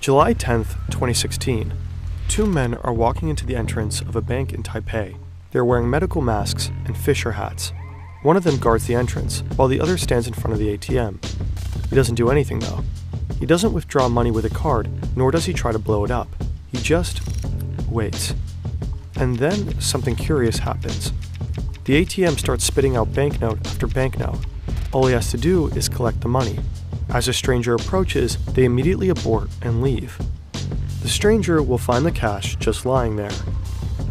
July 10th, 2016. Two men are walking into the entrance of a bank in Taipei. They're wearing medical masks and fisher hats. One of them guards the entrance, while the other stands in front of the ATM. He doesn't do anything though. He doesn't withdraw money with a card, nor does he try to blow it up. He just waits. And then something curious happens. The ATM starts spitting out banknote after banknote. All he has to do is collect the money. As a stranger approaches, they immediately abort and leave. The stranger will find the cash just lying there.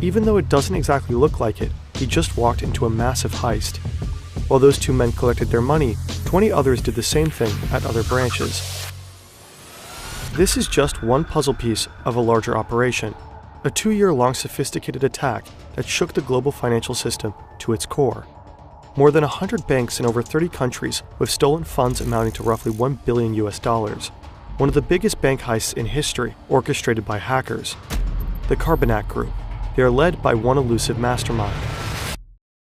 Even though it doesn't exactly look like it, he just walked into a massive heist. While those two men collected their money, 20 others did the same thing at other branches. This is just one puzzle piece of a larger operation, a 2-year-long sophisticated attack that shook the global financial system to its core. More than 100 banks in over 30 countries with stolen funds amounting to roughly $1 billion. One of the biggest bank heists in history, orchestrated by hackers. The Carbonac Group. They are led by one elusive mastermind.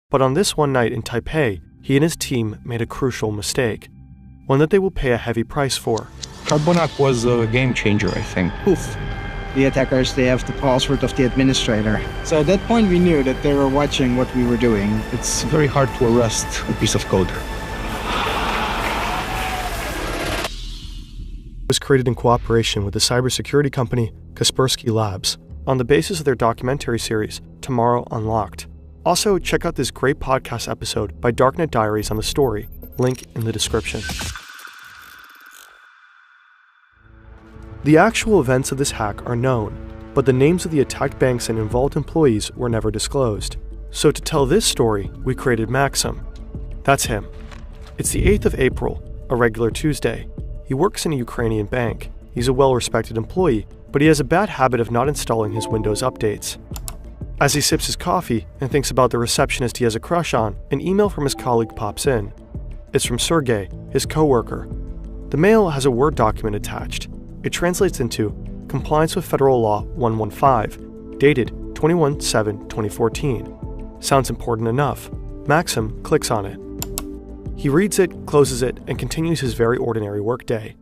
But on this one night in Taipei, he and his team made a crucial mistake. One that they will pay a heavy price for. Carbonac was a game changer, I think. Poof. The attackers, they have the password of the administrator. So at that point we knew that they were watching what we were doing. It's very hard to arrest a piece of code. It was created in cooperation with the cybersecurity company Kaspersky Labs, on the basis of their documentary series, Tomorrow Unlocked. Also, check out this great podcast episode by Darknet Diaries on the story, link in the description. The actual events of this hack are known, but the names of the attacked banks and involved employees were never disclosed. So to tell this story, we created Maxim. That's him. It's the 8th of April, a regular Tuesday. He works in a Ukrainian bank. He's a well-respected employee, but he has a bad habit of not installing his Windows updates. As he sips his coffee and thinks about the receptionist he has a crush on, an email from his colleague pops in. It's from Sergey, his co-worker. The mail has a Word document attached. It translates into Compliance with Federal Law 115, dated 21/7/2014. Sounds important enough. Maxim clicks on it. He reads it, closes it, and continues his very ordinary workday.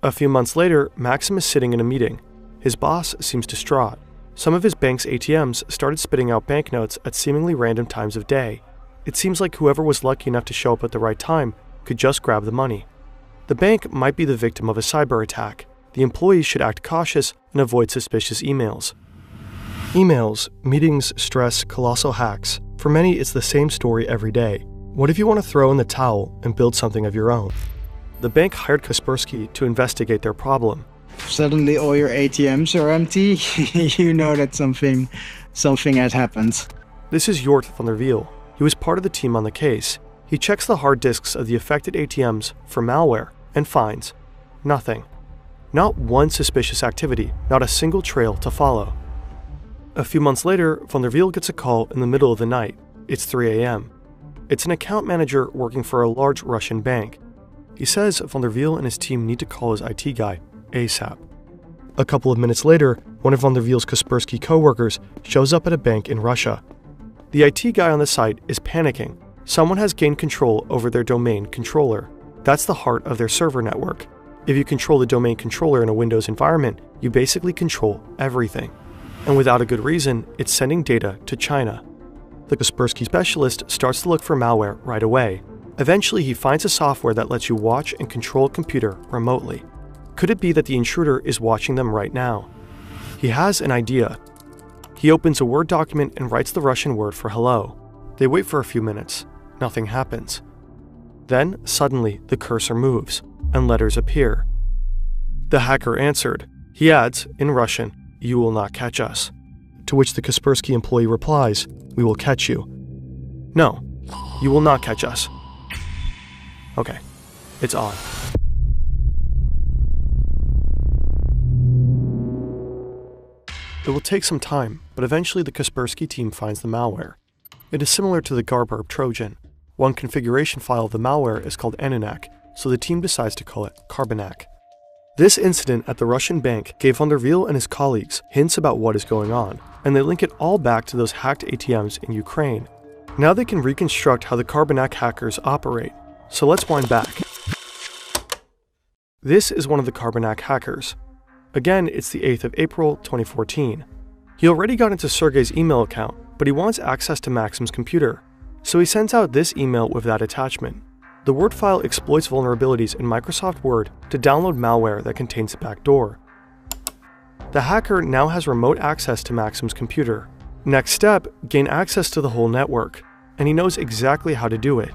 A few months later, Maxim is sitting in a meeting. His boss seems distraught. Some of his bank's ATMs started spitting out banknotes at seemingly random times of day. It seems like whoever was lucky enough to show up at the right time could just grab the money. The bank might be the victim of a cyber attack. The employees should act cautious and avoid suspicious emails. Emails, meetings, stress, colossal hacks. For many, it's the same story every day. What if you want to throw in the towel and build something of your own? The bank hired Kaspersky to investigate their problem. Suddenly all your ATMs are empty. You know that something had happened. This is Jort van der Wiel. He was part of the team on the case. He checks the hard disks of the affected ATMs for malware and finds nothing. Not one suspicious activity, not a single trail to follow. A few months later, van der Wiel gets a call in the middle of the night. It's 3 a.m. It's an account manager working for a large Russian bank. He says van der Wiel and his team need to call his IT guy ASAP. A couple of minutes later, one of van der Wiel's Kaspersky co-workers shows up at a bank in Russia. The IT guy on the site is panicking. Someone has gained control over their domain controller. That's the heart of their server network. If you control the domain controller in a Windows environment, you basically control everything. And without a good reason, it's sending data to China. The Kaspersky specialist starts to look for malware right away. Eventually, he finds a software that lets you watch and control a computer remotely. Could it be that the intruder is watching them right now? He has an idea. He opens a Word document and writes the Russian word for hello. They wait for a few minutes. Nothing happens. Then, suddenly, the cursor moves, and letters appear. The hacker answered. He adds, in Russian, "You will not catch us." To which the Kaspersky employee replies, "We will catch you." "No, you will not catch us." Okay, it's on. It will take some time, but eventually the Kaspersky team finds the malware. It is similar to the Garburb Trojan. One configuration file of the malware is called Anomaly, so the team decides to call it Carbonac. This incident at the Russian bank gave van der Wiel and his colleagues hints about what is going on, and they link it all back to those hacked ATMs in Ukraine. Now they can reconstruct how the Carbonac hackers operate, so let's wind back. This is one of the Carbonac hackers. Again, it's the 8th of April, 2014. He already got into Sergey's email account, but he wants access to Maxim's computer. So he sends out this email with that attachment. The Word file exploits vulnerabilities in Microsoft Word to download malware that contains a backdoor. The hacker now has remote access to Maxim's computer. Next step, gain access to the whole network, and he knows exactly how to do it.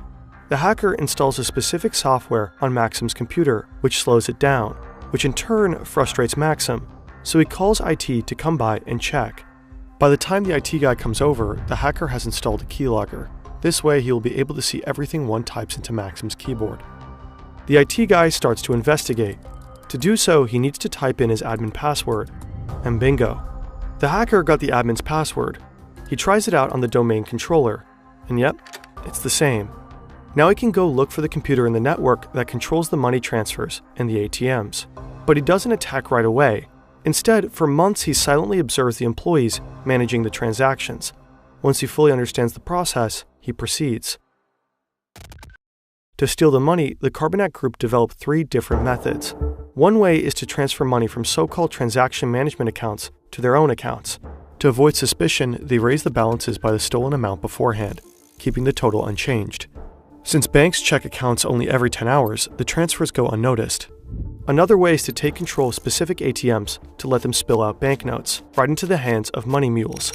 The hacker installs a specific software on Maxim's computer, which slows it down, which in turn frustrates Maxim, so he calls IT to come by and check. By the time the IT guy comes over, the hacker has installed a keylogger. This way he will be able to see everything one types into Maxim's keyboard. The IT guy starts to investigate. To do so, he needs to type in his admin password, and bingo. The hacker got the admin's password. He tries it out on the domain controller, and yep, it's the same. Now he can go look for the computer in the network that controls the money transfers and the ATMs. But he doesn't attack right away. Instead, for months he silently observes the employees managing the transactions. Once he fully understands the process, he proceeds. To steal the money, the Carbonac Group developed 3 different methods. One way is to transfer money from so-called transaction management accounts to their own accounts. To avoid suspicion, they raise the balances by the stolen amount beforehand, keeping the total unchanged. Since banks check accounts only every 10 hours, the transfers go unnoticed. Another way is to take control of specific ATMs to let them spill out banknotes right into the hands of money mules.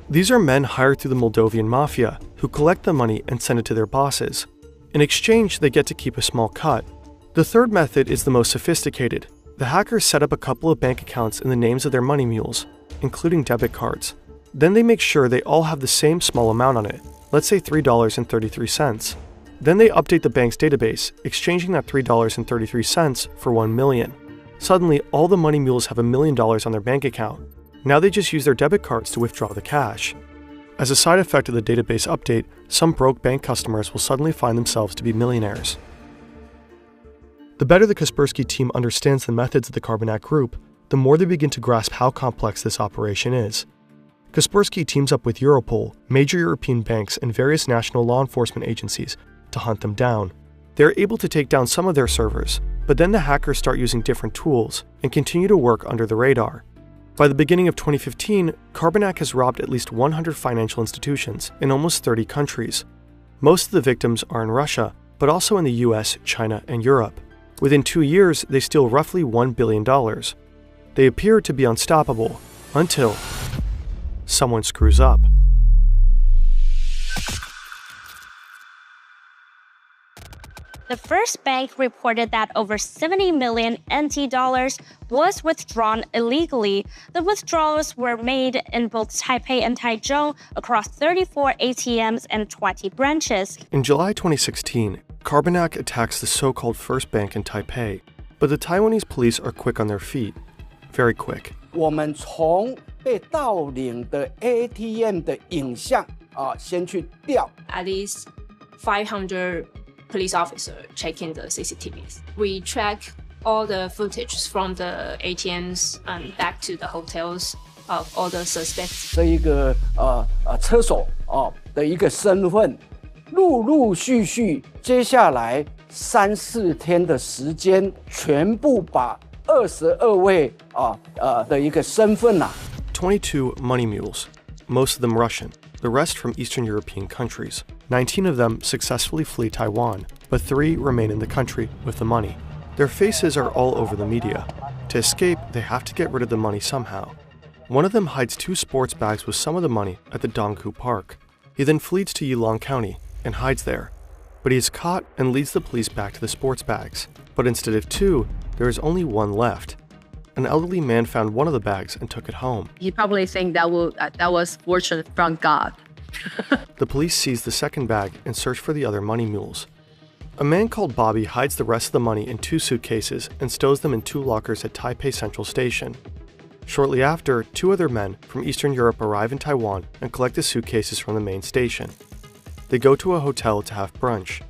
These are men hired through the Moldovan mafia who collect the money and send it to their bosses. In exchange, they get to keep a small cut. The third method is the most sophisticated. The hackers set up a couple of bank accounts in the names of their money mules, including debit cards. Then they make sure they all have the same small amount on it, let's say $3.33. Then they update the bank's database, exchanging that $3.33 for $1 million. Suddenly, all the money mules have $1 million on their bank account. Now they just use their debit cards to withdraw the cash. As a side effect of the database update, some broke bank customers will suddenly find themselves to be millionaires. The better the Kaspersky team understands the methods of the Carbonac Group, the more they begin to grasp how complex this operation is. Kaspersky teams up with Europol, major European banks, and various national law enforcement agencies to hunt them down. They are able to take down some of their servers, but then the hackers start using different tools and continue to work under the radar. By the beginning of 2015, Carbonac has robbed at least 100 financial institutions in almost 30 countries. Most of the victims are in Russia, but also in the US, China, and Europe. Within 2 years, they steal roughly $1 billion. They appear to be unstoppable, until someone screws up. The first bank reported that over 70 million NT dollars was withdrawn illegally. The withdrawals were made in both Taipei and Taichung across 34 ATMs and 20 branches. In July 2016, Carbonac attacks the so-called first bank in Taipei, but the Taiwanese police are quick on their feet. Very quick. 我们从被盗领的 ATM 的影像先去调 At least 500 police officers checking the CCTVs. We track all the footage from the ATMs and back to the hotels of all the suspects. 这一个车手的一个身份，陆陆续续，接下来3、4天的时间，全部把22位的一个身份22 money mules, most of them Russian, the rest from Eastern European countries. 19 of them successfully flee Taiwan, but 3 remain in the country with the money. Their faces are all over the media. To escape, they have to get rid of the money somehow. One of them hides 2 sports bags with some of the money at the Dongku Park. He then flees to Yilong County and hides there. But he is caught and leads the police back to the sports bags. But instead of 2, there is only 1 left. An elderly man found one of the bags and took it home. He probably think that was fortune from God. The police seize the second bag and search for the other money mules. A man called Bobby hides the rest of the money in 2 suitcases and stows them in 2 lockers at Taipei Central Station. Shortly after, 2 other men from Eastern Europe arrive in Taiwan and collect the suitcases from the main station. They go to a hotel to have brunch.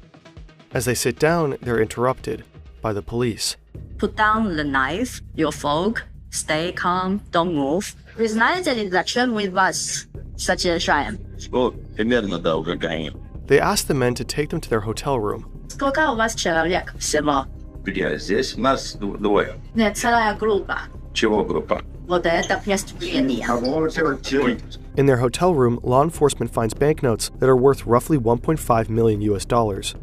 As they sit down, they're interrupted by the police. Put down the knife, your fork, stay calm, don't move. Resign the election with us, such as Sherm. They ask the men to take them to their hotel room. Сколько у вас человек всего? Здесь нас двое. Нет, целая группа. Вот это преступление. In their hotel room, law enforcement finds banknotes that are worth roughly 1.5 million US dollars.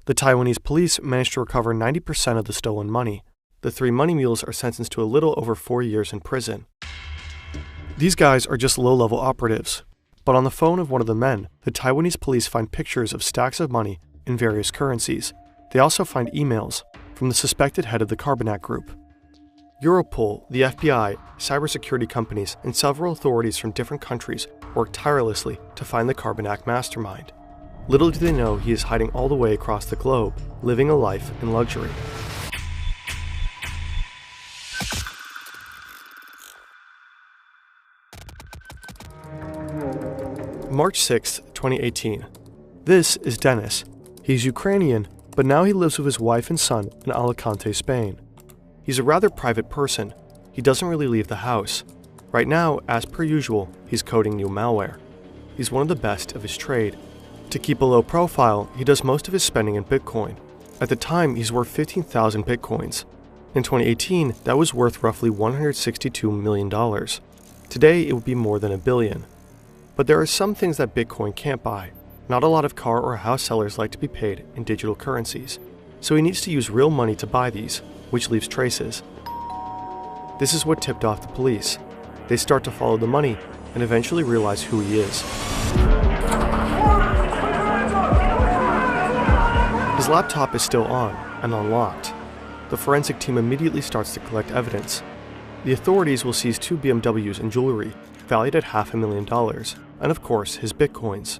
The Taiwanese police managed to recover 90% of the stolen money. The 3 money mules are sentenced to a little over 4 years in prison. These guys are just low-level operatives. But on the phone of one of the men, the Taiwanese police find pictures of stacks of money in various currencies. They also find emails from the suspected head of the Carbonac Group. Europol, the FBI, cybersecurity companies, and several authorities from different countries work tirelessly to find the Carbonac mastermind. Little do they know he is hiding all the way across the globe, living a life in luxury. March 6, 2018. This is Dennis. He's Ukrainian, but now he lives with his wife and son in Alicante, Spain. He's a rather private person. He doesn't really leave the house. Right now, as per usual, he's coding new malware. He's one of the best of his trade. To keep a low profile, he does most of his spending in Bitcoin. At the time, he's worth 15,000 Bitcoins. In 2018, that was worth roughly $162 million. Today, it would be more than $1 billion. But there are some things that Bitcoin can't buy. Not a lot of car or house sellers like to be paid in digital currencies. So he needs to use real money to buy these, which leaves traces. This is what tipped off the police. They start to follow the money and eventually realize who he is. His laptop is still on and unlocked. The forensic team immediately starts to collect evidence. The authorities will seize 2 BMWs and jewelry, valued at $500,000, and of course his Bitcoins.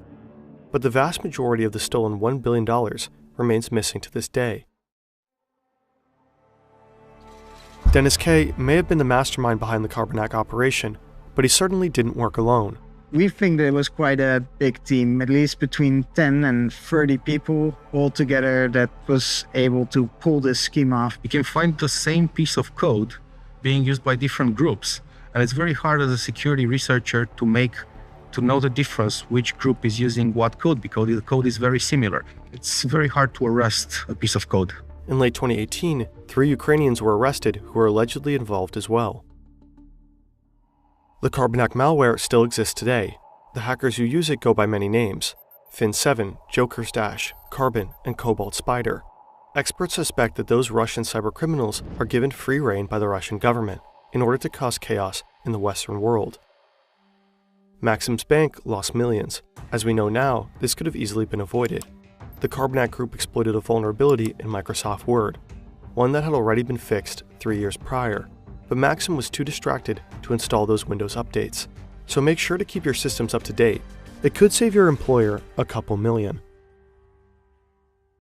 But the vast majority of the stolen $1 billion remains missing to this day. Dennis K. may have been the mastermind behind the Carbonac operation, but he certainly didn't work alone. We think there was quite a big team, at least between 10 and 30 people altogether that was able to pull this scheme off. You can find the same piece of code being used by different groups, and it's very hard as a security researcher to know the difference which group is using what code, because the code is very similar. It's very hard to arrest a piece of code. In late 2018, 3 Ukrainians were arrested who were allegedly involved as well. The Carbonac malware still exists today. The hackers who use it go by many names: Fin7, Joker's Dash, Carbon, and Cobalt Spider. Experts suspect that those Russian cybercriminals are given free rein by the Russian government in order to cause chaos in the Western world. Maxim's bank lost millions. As we know now, this could have easily been avoided. The Carbonac Group exploited a vulnerability in Microsoft Word, one that had already been fixed 3 years prior, but Maxim was too distracted to install those Windows updates. So make sure to keep your systems up to date. It could save your employer a couple million.